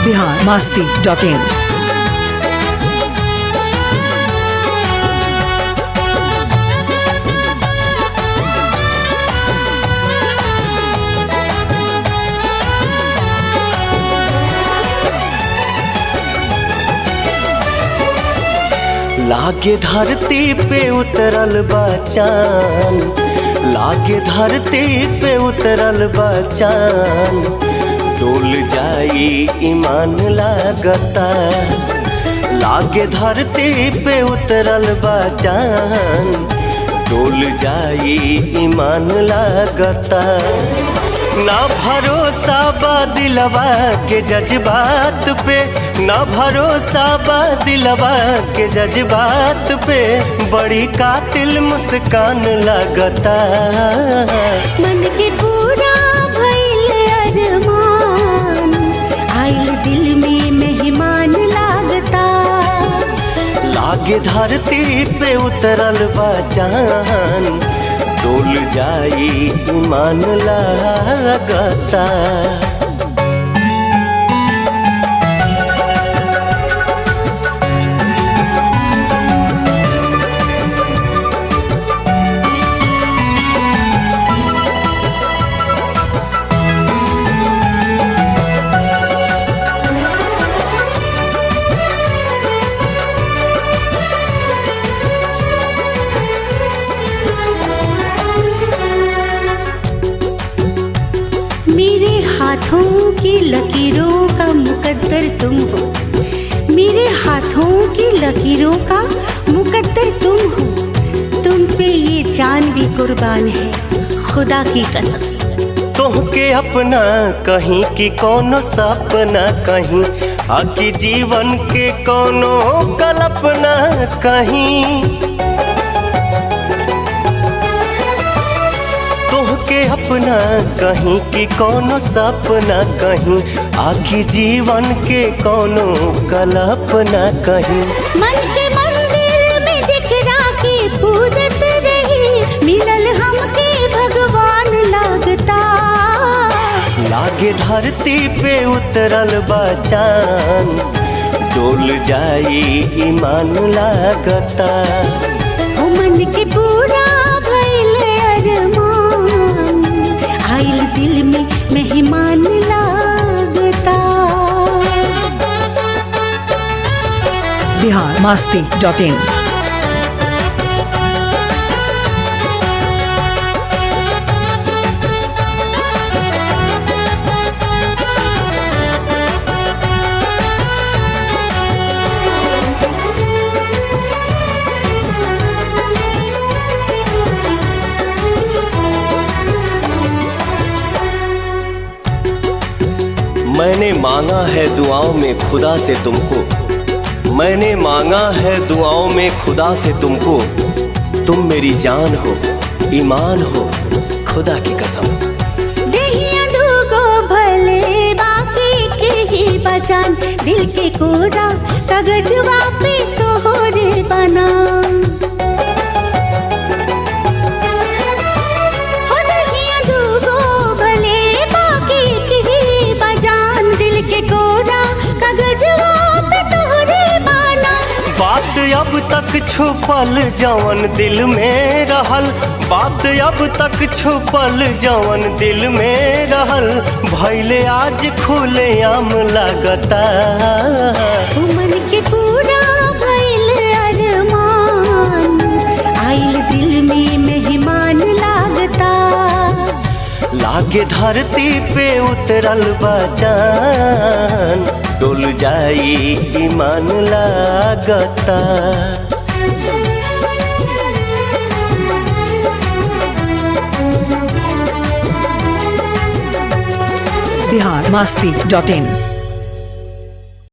biharmasti.in। लागे धरती पे उतरल बा चाँद, लागे धरती पे उतरल बा चाँद, डोल जाई ईमान लागता। लागे धरती पे उतरल बा चाँद, डोल जाई ईमान लागता। ना भरोसा बा दिलवा के जज्बात पे, ना भरोसा बा दिलवा के जज्बात पे, बड़ी कातिल मुस्कान लगता। मन के पूरा भइल अरमान, आइल दिल में मेहमान लागता। लागे धरती पे उतरल बा चाँद, डोल जाई ईमान लागता। मेरे हाथों की लकीरों का मुकद्दर तुम हो, मेरे हाथों की लकीरों का मुकद्दर तुम हो। तुम पे ये जान भी कुर्बान है, खुदा की कसम। तोहके अपना कहीं की कोनो सपना कहीं, आकी जीवन के कोनो कल्पना कहीं। तोहके अपना कहीं की कोनो सपना कहीं, आखी जीवन के कोनो कल्पना कहीं। मन के मंदिर में जिकरा के पूजत रही, मिलल हमके भगवान लागता। लागे धरती पे उतरल बा चाँद, डोल जाई ईमान लागता। ओ मन के पूरा भइल अरमान, आइल दिल में मेहमान लागता। biharmasti.in। मैंने मांगा है दुआओं में खुदा से तुमको, मैंने मांगा है दुआओं में खुदा से तुमको। तुम मेरी जान हो, ईमान हो, खुदा की कसम। देहिया दूगो भले बाकी के ही बचान, दिल के कोरा कागजवा पे तोहरे बना। ओ देहिया दूगो भले बाकी के ही बचान, दिल के कोरा कागजवा पे तोहरे बना। बात अब तक छुपल जवन दिल में रहल, बात अब तक छुपल जवन दिल में रहल, भइले आज खुलेआम लागता। मन के पूरा भइल अरमान, आइल दिल में मेहमान लागता। लागे धरती पे उतरल बा चाँद, डोल जाई ईमान लागता। biharmasti.in।